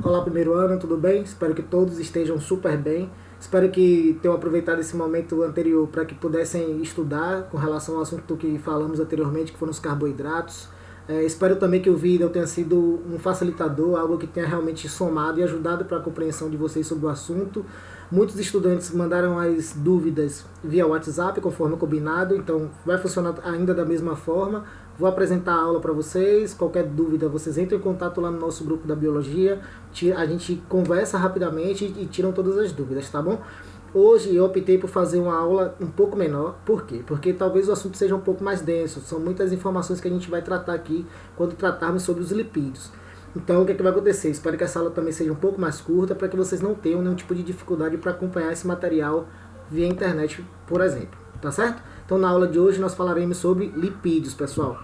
Olá, primeiro ano, tudo bem? Espero que todos estejam super bem. Espero que tenham aproveitado esse momento anterior para que pudessem estudar com relação ao assunto que falamos anteriormente, que foram os carboidratos. Espero também que o vídeo tenha sido um facilitador, algo que tenha realmente somado e ajudado para a compreensão de vocês sobre o assunto. Muitos estudantes mandaram as dúvidas via WhatsApp, conforme combinado, então vai funcionar ainda da mesma forma. Vou apresentar a aula para vocês, qualquer dúvida vocês entram em contato lá no nosso grupo da Biologia, a gente conversa rapidamente e tiram todas as dúvidas, tá bom? Hoje eu optei por fazer uma aula um pouco menor, por quê? Porque talvez o assunto seja um pouco mais denso, são muitas informações que a gente vai tratar aqui quando tratarmos sobre os lipídios. Então o que é que vai acontecer? Espero que essa aula também seja um pouco mais curta, para que vocês não tenham nenhum tipo de dificuldade para acompanhar esse material via internet, por exemplo, tá certo? Então na aula de hoje nós falaremos sobre lipídios, pessoal.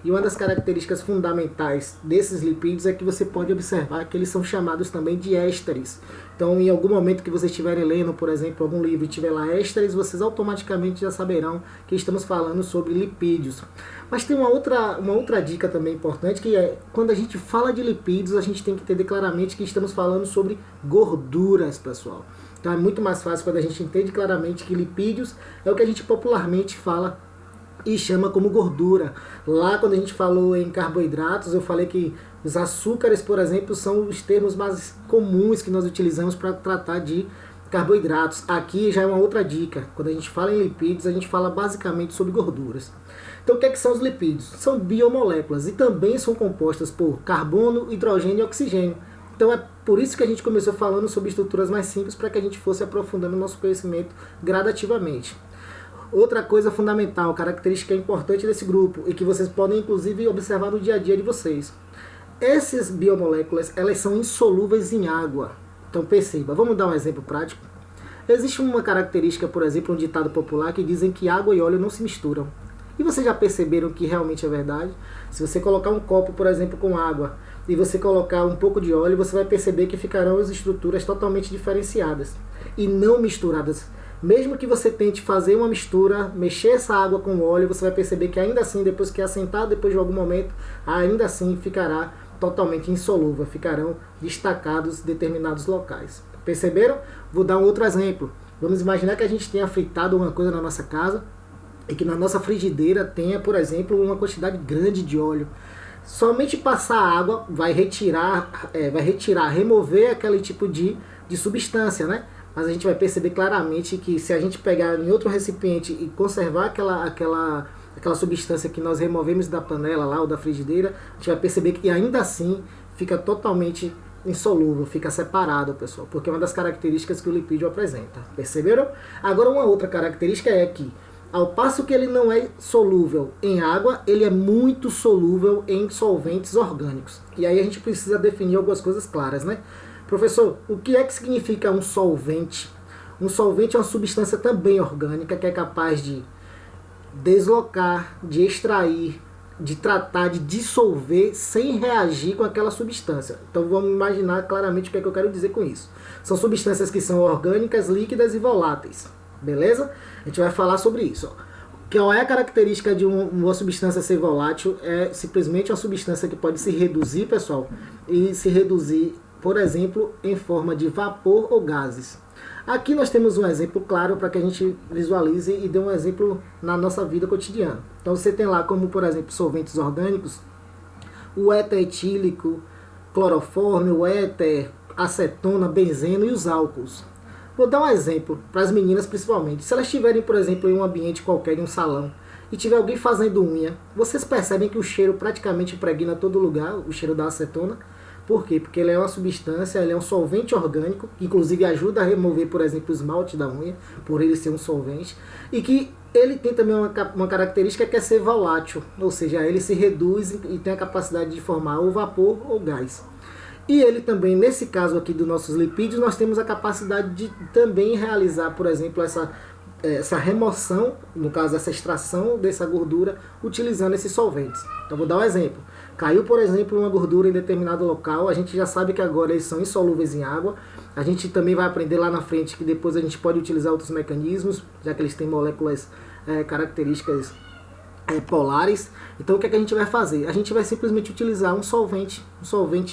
E uma das características fundamentais desses lipídios é que você pode observar que eles são chamados também de ésteres. Então, em algum momento que vocês estiverem lendo, por exemplo, algum livro e tiver lá ésteres, vocês automaticamente já saberão que estamos falando sobre lipídios. Mas tem uma outra dica também importante, que é, quando a gente fala de lipídios, a gente tem que entender claramente que estamos falando sobre gorduras, pessoal. Então é muito mais fácil quando a gente entende claramente que lipídios é o que a gente popularmente fala e chama como gordura. Lá quando a gente falou em carboidratos, eu falei que os açúcares, por exemplo, são os termos mais comuns que nós utilizamos para tratar de carboidratos. Aqui já é uma outra dica. Quando a gente fala em lipídios, a gente fala basicamente sobre gorduras. Então o que são os lipídios? São biomoléculas e também são compostas por carbono, hidrogênio e oxigênio. Então é por isso que a gente começou falando sobre estruturas mais simples, para que a gente fosse aprofundando o nosso conhecimento gradativamente. Outra coisa fundamental, característica importante desse grupo, e que vocês podem inclusive observar no dia a dia de vocês. Essas biomoléculas, elas são insolúveis em água. Então perceba, vamos dar um exemplo prático. Existe uma característica, por exemplo, um ditado popular que dizem que água e óleo não se misturam. E vocês já perceberam que realmente é verdade? Se você colocar um copo, por exemplo, com água, e você colocar um pouco de óleo, você vai perceber que ficarão as estruturas totalmente diferenciadas e não misturadas. Mesmo que você tente fazer uma mistura, mexer essa água com o óleo, você vai perceber que ainda assim, depois que assentar, depois de algum momento, ainda assim ficará totalmente insolúvel, ficarão destacados determinados locais. Perceberam? Vou dar um outro exemplo. Vamos imaginar que a gente tenha fritado uma coisa na nossa casa e que na nossa frigideira tenha, por exemplo, uma quantidade grande de óleo. Somente passar a água vai retirar, remover aquele tipo de substância, né? Mas a gente vai perceber claramente que se a gente pegar em outro recipiente e conservar aquela substância que nós removemos da panela lá ou da frigideira, a gente vai perceber que ainda assim fica totalmente insolúvel, fica separado, pessoal, porque é uma das características que o lipídio apresenta. Perceberam? Agora uma outra característica é que, ao passo que ele não é solúvel em água, ele é muito solúvel em solventes orgânicos. E aí a gente precisa definir algumas coisas claras, né? Professor, o que é que significa um solvente? Um solvente é uma substância também orgânica que é capaz de deslocar, de extrair, de tratar, de dissolver sem reagir com aquela substância. Então vamos imaginar claramente o que é que eu quero dizer com isso. São substâncias que são orgânicas, líquidas e voláteis. Beleza? A gente vai falar sobre isso. Qual é a característica de uma substância ser volátil? É simplesmente uma substância que pode se reduzir, pessoal, e se reduzir, por exemplo, em forma de vapor ou gases. Aqui nós temos um exemplo claro para que a gente visualize e dê um exemplo na nossa vida cotidiana. Então você tem lá como, por exemplo, solventes orgânicos, o éter etílico, clorofórmio, o éter, acetona, benzeno e os álcools. Vou dar um exemplo para as meninas principalmente. Se elas estiverem, por exemplo, em um ambiente qualquer, em um salão, e tiver alguém fazendo unha, vocês percebem que o cheiro praticamente impregna todo lugar, o cheiro da acetona. Por quê? Porque ele é uma substância, ele é um solvente orgânico, que inclusive ajuda a remover, por exemplo, o esmalte da unha, por ele ser um solvente, e que ele tem também uma característica que é ser volátil, ou seja, ele se reduz e tem a capacidade de formar ou vapor ou gás. E ele também, nesse caso aqui dos nossos lipídios, nós temos a capacidade de também realizar, por exemplo, essa remoção, no caso essa extração dessa gordura, utilizando esses solventes. Então vou dar um exemplo. Caiu, por exemplo, uma gordura em determinado local, a gente já sabe que agora eles são insolúveis em água. A gente também vai aprender lá na frente que depois a gente pode utilizar outros mecanismos, já que eles têm moléculas características polares. Então o que é que a gente vai fazer? A gente vai simplesmente utilizar um solvente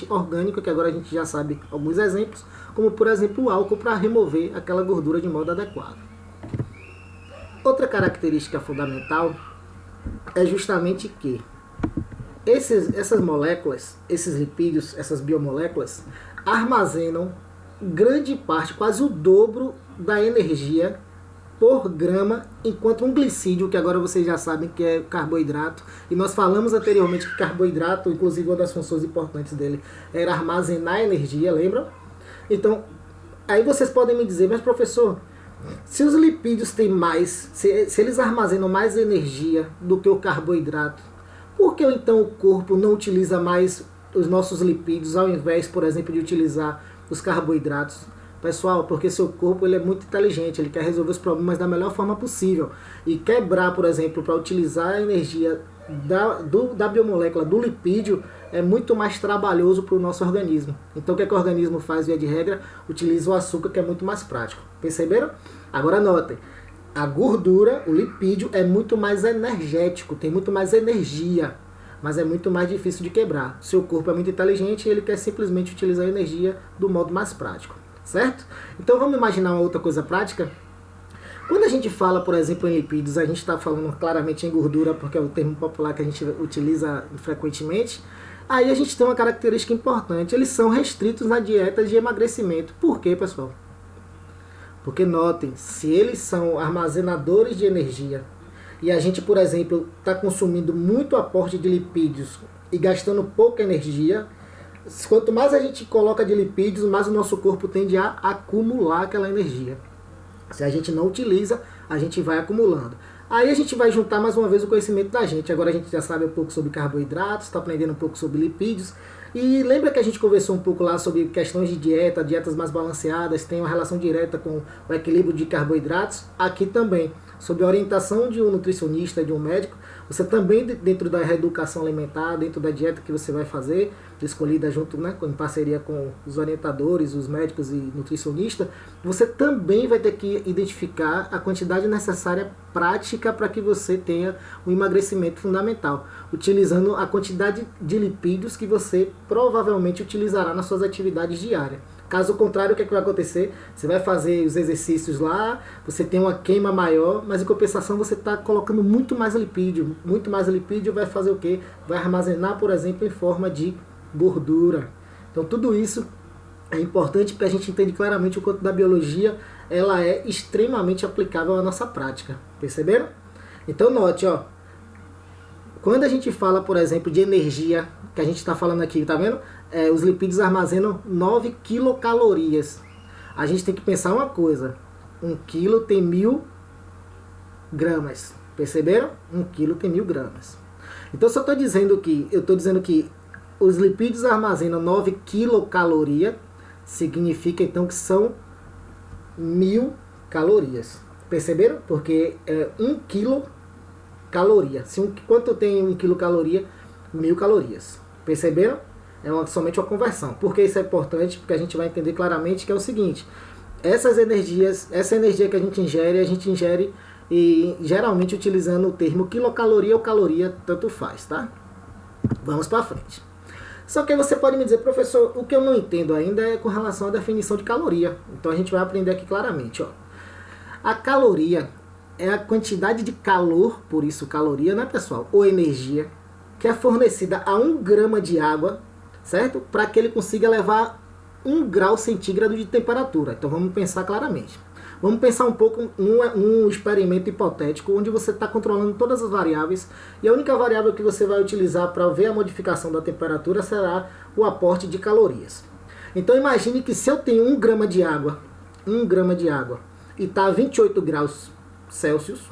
orgânico, que agora a gente já sabe alguns exemplos, como por exemplo o álcool, para remover aquela gordura de modo adequado. Outra característica fundamental é justamente que essas moléculas, esses lipídios, essas biomoléculas, armazenam grande parte, quase o dobro da energia por grama, enquanto um glicídio, que agora vocês já sabem que é carboidrato, e nós falamos anteriormente que carboidrato, inclusive uma das funções importantes dele, era armazenar energia, lembram? Então, aí vocês podem me dizer, mas professor, se os lipídios têm mais, se eles armazenam mais energia do que o carboidrato, por que então o corpo não utiliza mais os nossos lipídios, ao invés, por exemplo, de utilizar os carboidratos? Pessoal, porque seu corpo ele é muito inteligente, ele quer resolver os problemas da melhor forma possível. E quebrar, por exemplo, para utilizar a energia da biomolécula, do lipídio, é muito mais trabalhoso para o nosso organismo. Então o que é que o organismo faz, via de regra? Utiliza o açúcar, que é muito mais prático. Perceberam? Agora notem, a gordura, o lipídio, é muito mais energético, tem muito mais energia, mas é muito mais difícil de quebrar. Seu corpo é muito inteligente e ele quer simplesmente utilizar a energia do modo mais prático. Certo? Então vamos imaginar uma outra coisa prática. Quando a gente fala, por exemplo, em lipídios, a gente está falando claramente em gordura, porque é o termo popular que a gente utiliza frequentemente. Aí a gente tem uma característica importante, eles são restritos na dieta de emagrecimento. Por quê, pessoal? Porque notem, se eles são armazenadores de energia e a gente, por exemplo, está consumindo muito aporte de lipídios e gastando pouca energia, quanto mais a gente coloca de lipídios, mais o nosso corpo tende a acumular aquela energia. Se a gente não utiliza, a gente vai acumulando. Aí a gente vai juntar mais uma vez o conhecimento da gente. Agora a gente já sabe um pouco sobre carboidratos, está aprendendo um pouco sobre lipídios. E lembra que a gente conversou um pouco lá sobre questões de dieta, dietas mais balanceadas, tem uma relação direta com o equilíbrio de carboidratos? Aqui também, sob a orientação de um nutricionista, de um médico, você também, dentro da reeducação alimentar, dentro da dieta que você vai fazer, escolhida junto, né, em parceria com os orientadores, os médicos e nutricionistas, você também vai ter que identificar a quantidade necessária prática para que você tenha um emagrecimento fundamental, utilizando a quantidade de lipídios que você provavelmente utilizará nas suas atividades diárias. Caso contrário, o que é que vai acontecer? Você vai fazer os exercícios lá, você tem uma queima maior, mas em compensação você está colocando muito mais lipídio. Muito mais lipídio vai fazer o quê? Vai armazenar, por exemplo, em forma de gordura. Então tudo isso é importante porque a gente entende claramente o quanto da biologia ela é extremamente aplicável à nossa prática. Perceberam? Então note, ó, quando a gente fala, por exemplo, de energia, que a gente está falando aqui, tá vendo? Os lipídios armazenam 9 quilocalorias. A gente tem que pensar uma coisa. 1 quilo tem 1000 gramas. Perceberam? 1 quilo tem 1000 gramas. Então se eu estou dizendo que os lipídios armazenam 9 quilocalorias, significa então que são 1000 calorias. Perceberam? Porque é 1 quilocaloria. Quanto tem 1 quilocaloria? 1000 calorias. Perceberam? Somente uma conversão. Por que isso é importante? Porque a gente vai entender claramente que é o seguinte: essa energia que a gente ingere e geralmente utilizando o termo quilocaloria ou caloria, tanto faz, tá? Vamos para frente. Só que aí você pode me dizer, professor, o que eu não entendo ainda é com relação à definição de caloria. Então a gente vai aprender aqui claramente, ó. A caloria é a quantidade de calor, por isso caloria, né, pessoal? Ou energia, que é fornecida a 1 grama de água, certo? Para que ele consiga levar 1 grau centígrado de temperatura. Então vamos pensar claramente. Vamos pensar um pouco num experimento hipotético onde você está controlando todas as variáveis e a única variável que você vai utilizar para ver a modificação da temperatura será o aporte de calorias. Então imagine que se eu tenho 1 grama de água, e está a 28 graus Celsius,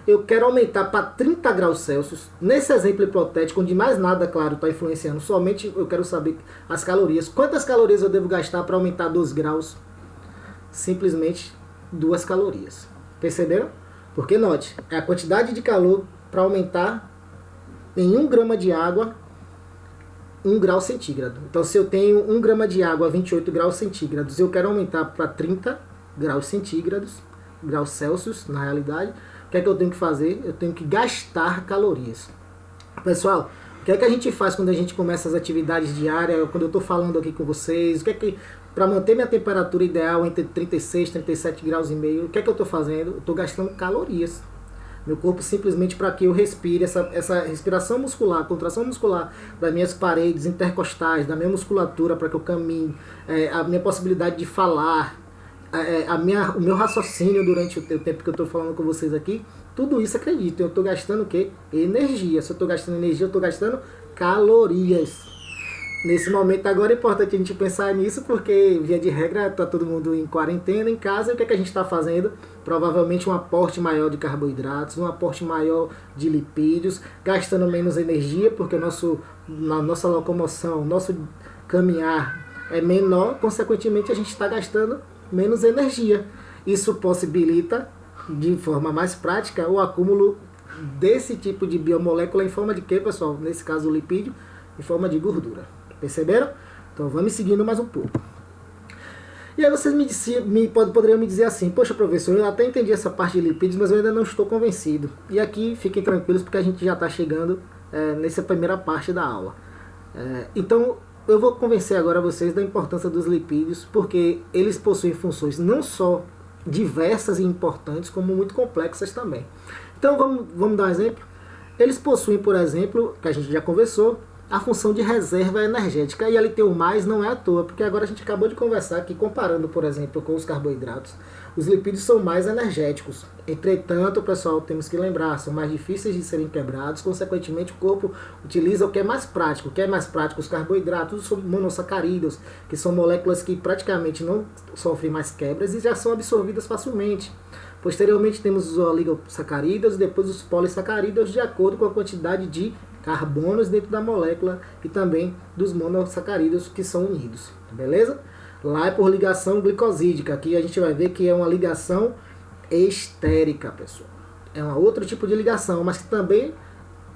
eu quero aumentar para 30 graus Celsius. Nesse exemplo hipotético, onde mais nada, claro, está influenciando, somente eu quero saber as calorias. Quantas calorias eu devo gastar para aumentar 2 graus? Simplesmente 2 calorias. Perceberam? Porque note, é a quantidade de calor para aumentar em 1 grama de água 1 grau centígrado. Então se eu tenho 1 grama de água a 28 graus centígrados, eu quero aumentar para 30 graus centígrados, graus Celsius na realidade. O que é que eu tenho que fazer? Eu tenho que gastar calorias. Pessoal, o que é que a gente faz quando a gente começa as atividades diárias, quando eu estou falando aqui com vocês, o que é que, para manter minha temperatura ideal entre 36 e 37 graus e meio, o que é que eu estou fazendo? Eu estou gastando calorias. Meu corpo simplesmente para que eu respire, essa respiração muscular, contração muscular das minhas paredes intercostais, da minha musculatura para que eu caminhe, a minha possibilidade de falar, o meu raciocínio durante o tempo que eu estou falando com vocês aqui, tudo isso, acredito, eu estou gastando o quê? Energia. Se eu estou gastando energia, eu estou gastando calorias. Nesse momento agora é importante a gente pensar nisso, porque via de regra está todo mundo em quarentena, em casa, e o que, é que a gente está fazendo? Provavelmente um aporte maior de carboidratos, um aporte maior de lipídios, gastando menos energia, porque na nossa locomoção, nosso caminhar é menor, consequentemente a gente está gastando menos energia. Isso possibilita, de forma mais prática, o acúmulo desse tipo de biomolécula em forma de quê, pessoal? Nesse caso o lipídio, em forma de gordura. Perceberam? Então vamos seguindo mais um pouco. E aí vocês poderiam me dizer assim: poxa, professor, eu até entendi essa parte de lipídios, mas eu ainda não estou convencido. E aqui fiquem tranquilos, porque a gente já está chegando nessa primeira parte da aula. Então eu vou convencer agora vocês da importância dos lipídios, porque eles possuem funções não só diversas e importantes, como muito complexas também. Então vamos dar um exemplo. Eles possuem, por exemplo, que a gente já conversou, a função de reserva energética. E ali tem o mais, não é à toa, porque agora a gente acabou de conversar aqui, comparando, por exemplo, com os carboidratos, os lipídios são mais energéticos. Entretanto, pessoal, temos que lembrar, são mais difíceis de serem quebrados, consequentemente o corpo utiliza o que é mais prático. O que é mais prático? Os carboidratos, os monossacarídeos, que são moléculas que praticamente não sofrem mais quebras e já são absorvidas facilmente. Posteriormente temos os oligosacarídeos e depois os polissacarídeos, de acordo com a quantidade de carbonos dentro da molécula e também dos monossacarídeos que são unidos, beleza? Lá é por ligação glicosídica, aqui a gente vai ver que é uma ligação estérica, pessoal. É um outro tipo de ligação, mas que também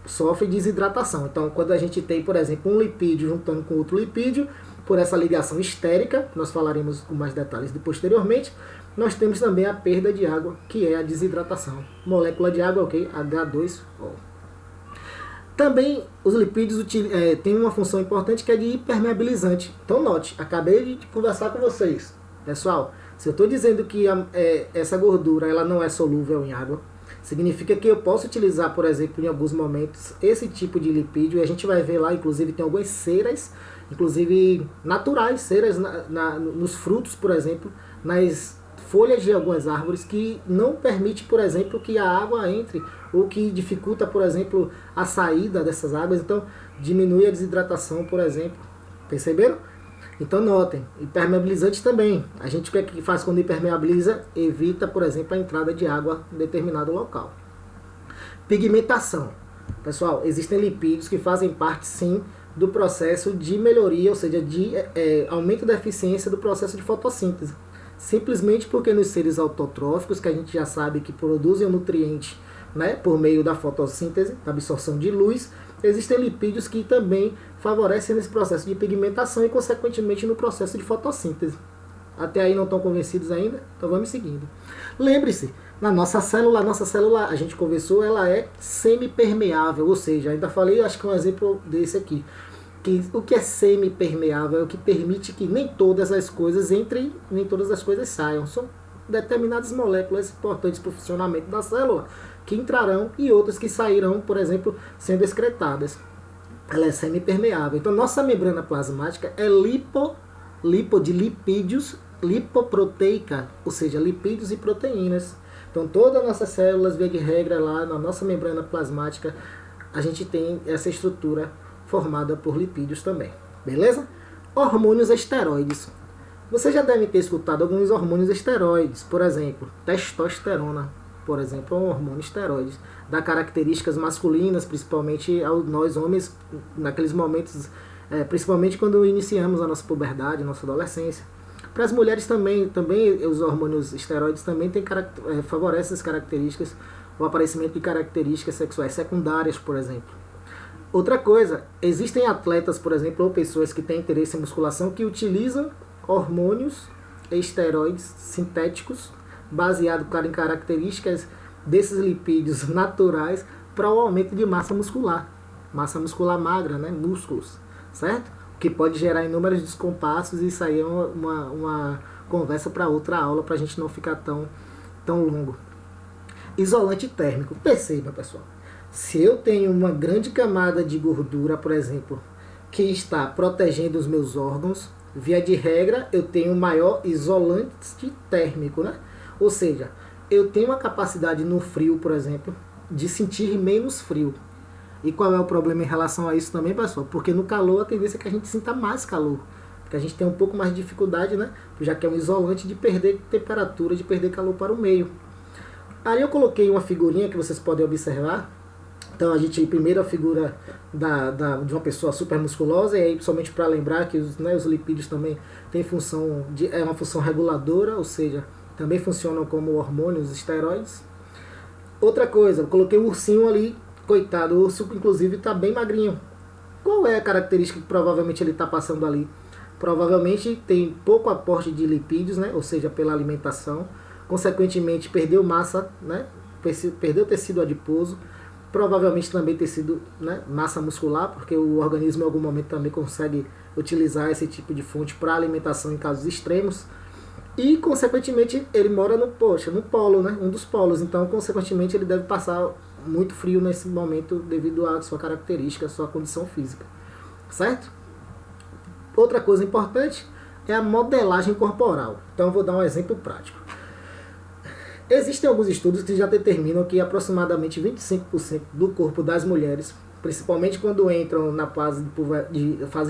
sofre desidratação. Então, quando a gente tem, por exemplo, um lipídio juntando com outro lipídio, por essa ligação estérica, nós falaremos com mais detalhes posteriormente, nós temos também a perda de água, que é a desidratação. Molécula de água, ok? H2O. Também os lipídios têm uma função importante que é de impermeabilizante. Então note, acabei de conversar com vocês. Pessoal, se eu estou dizendo que essa gordura ela não é solúvel em água, significa que eu posso utilizar, por exemplo, em alguns momentos, esse tipo de lipídio. E a gente vai ver lá, inclusive, tem algumas ceras, inclusive naturais, ceras nos frutos, por exemplo, nas folhas de algumas árvores, que não permite, por exemplo, que a água entre, ou que dificulta, por exemplo, a saída dessas águas. Então diminui a desidratação, por exemplo. Perceberam? Então notem, impermeabilizante também. A gente o que é que faz quando impermeabiliza? Evita, por exemplo, a entrada de água em determinado local. Pigmentação. Pessoal, existem lipídios que fazem parte, sim, do processo de melhoria, ou seja, de aumento da eficiência do processo de fotossíntese. Simplesmente porque nos seres autotróficos, que a gente já sabe que produzem o nutriente, né, por meio da fotossíntese, da absorção de luz, existem lipídios que também favorecem nesse processo de pigmentação e, consequentemente, no processo de fotossíntese. Até aí não estão convencidos ainda? Então vamos seguindo. Lembre-se, a nossa célula, a gente conversou, ela é semipermeável, ou seja, ainda falei, acho que um exemplo desse aqui. Que o que é semipermeável é o que permite que nem todas as coisas entrem, nem todas as coisas saiam. São determinadas moléculas importantes para o funcionamento da célula que entrarão e outras que sairão, por exemplo, sendo excretadas. Ela é semipermeável. Então, nossa membrana plasmática é de lipídios, lipoproteica, ou seja, lipídios e proteínas. Então, todas as nossas células, via de regra, lá na nossa membrana plasmática, a gente tem essa estrutura formada por lipídios também, beleza? Hormônios esteroides. Você já deve ter escutado alguns hormônios esteroides, por exemplo, testosterona, por exemplo, é um hormônio esteroide, dá características masculinas, principalmente a nós homens, naqueles momentos, principalmente quando iniciamos a nossa puberdade, a nossa adolescência. Para as mulheres também os hormônios esteroides também favorecem as características, o aparecimento de características sexuais secundárias, por exemplo. Outra coisa, existem atletas, por exemplo, ou pessoas que têm interesse em musculação que utilizam hormônios esteroides sintéticos baseados em características desses lipídios naturais para o aumento de massa muscular magra, né, músculos, certo? Que pode gerar inúmeros descompassos, e isso aí é uma conversa para outra aula, para a gente não ficar tão longo. Isolante térmico. Perceba, pessoal, se eu tenho uma grande camada de gordura, por exemplo, que está protegendo os meus órgãos, via de regra eu tenho maior isolante térmico, né? Ou seja, eu tenho a capacidade no frio, por exemplo, de sentir menos frio. E qual é o problema em relação a isso também, pessoal? Porque no calor a tendência é que a gente sinta mais calor, porque a gente tem um pouco mais de dificuldade, né? Já que é um isolante, de perder temperatura, de perder calor para o meio. Aí eu coloquei uma figurinha que vocês podem observar. Então a gente, primeiro a figura de uma pessoa super musculosa, e aí somente para lembrar que os lipídios também têm função, é uma função reguladora, ou seja, também funcionam como hormônios, esteroides. Outra coisa, eu coloquei o ursinho ali, coitado, o urso inclusive está bem magrinho. Qual é a característica que provavelmente ele está passando ali? Provavelmente tem pouco aporte de lipídios, né? Ou seja, pela alimentação. Consequentemente, perdeu massa, né? Perdeu tecido adiposo. Provavelmente também tecido, né? Massa muscular, porque o organismo em algum momento também consegue utilizar esse tipo de fonte para alimentação em casos extremos. E, consequentemente, ele mora no polo, né? Um dos polos. Então, consequentemente, ele deve passar muito frio nesse momento devido à sua característica, à sua condição física. Certo? Outra coisa importante é a modelagem corporal. Então, eu vou dar um exemplo prático. Existem alguns estudos que já determinam que aproximadamente 25% do corpo das mulheres, principalmente quando entram na fase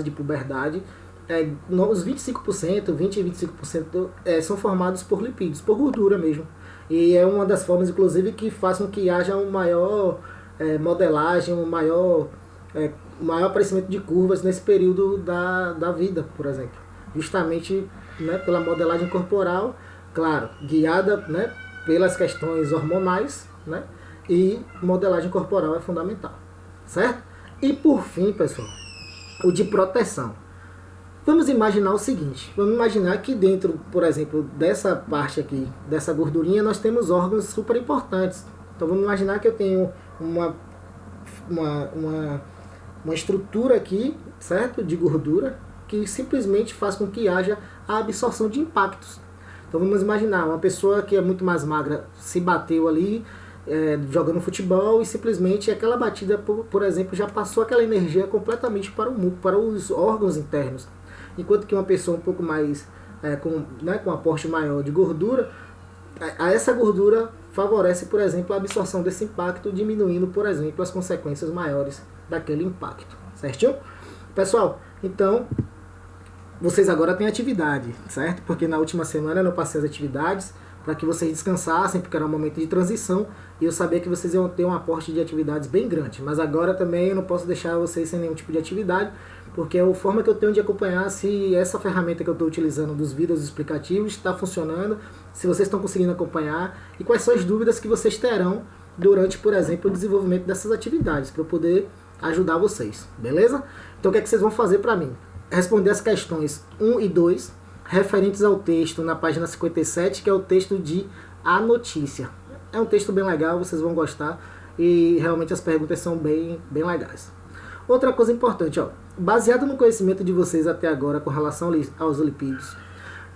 de puberdade, os 25%, 20% e 25% são formados por lipídios, por gordura mesmo. E é uma das formas, inclusive, que faz com que haja um maior modelagem, um maior aparecimento de curvas nesse período da vida, por exemplo. Justamente, né, pela modelagem corporal, claro, guiada, né, pelas questões hormonais, né, e modelagem corporal é fundamental, certo? E por fim, pessoal, o de proteção. Vamos imaginar o seguinte, vamos imaginar que dentro, por exemplo, dessa parte aqui, dessa gordurinha, nós temos órgãos super importantes. Então vamos imaginar que eu tenho uma estrutura aqui, certo? De gordura, que simplesmente faz com que haja a absorção de impactos. Então vamos imaginar, uma pessoa que é muito mais magra se bateu ali, jogando futebol, e simplesmente aquela batida, por exemplo, já passou aquela energia completamente para os órgãos internos. Enquanto que uma pessoa um pouco mais, com aporte maior de gordura, essa gordura favorece, por exemplo, a absorção desse impacto, diminuindo, por exemplo, as consequências maiores daquele impacto. Certinho? Pessoal, então, vocês agora têm atividade, certo? Porque na última semana eu não passei as atividades para que vocês descansassem, porque era um momento de transição, e eu sabia que vocês iam ter um aporte de atividades bem grande. Mas agora também eu não posso deixar vocês sem nenhum tipo de atividade, porque é a forma que eu tenho de acompanhar se essa ferramenta que eu estou utilizando dos vídeos explicativos está funcionando, se vocês estão conseguindo acompanhar, e quais são as dúvidas que vocês terão durante, por exemplo, o desenvolvimento dessas atividades, para eu poder ajudar vocês, beleza? Então o que é que vocês vão fazer para mim? Responder as questões 1 e 2, referentes ao texto na página 57, que é o texto de A Notícia. É um texto bem legal, vocês vão gostar, e realmente as perguntas são bem legais. Outra coisa importante, baseado no conhecimento de vocês até agora com relação aos lipídios,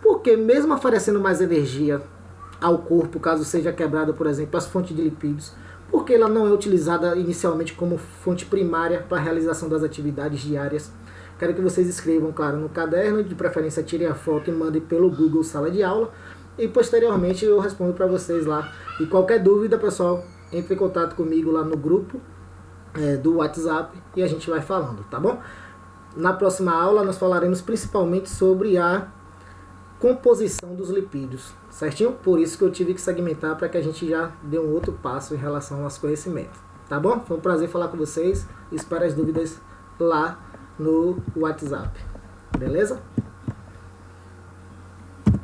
porque mesmo oferecendo mais energia ao corpo, caso seja quebrada, por exemplo, as fontes de lipídios, porque ela não é utilizada inicialmente como fonte primária para a realização das atividades diárias? Quero que vocês escrevam, claro, no caderno, de preferência tirem a foto e mandem pelo Google Sala de Aula, e posteriormente eu respondo para vocês lá. E qualquer dúvida, pessoal, entre em contato comigo lá no grupo do WhatsApp, e a gente vai falando, tá bom? Na próxima aula nós falaremos principalmente sobre a composição dos lipídios, certinho? Por isso que eu tive que segmentar, para que a gente já dê um outro passo em relação aos conhecimentos, tá bom? Foi um prazer falar com vocês, espero as dúvidas lá no WhatsApp, beleza?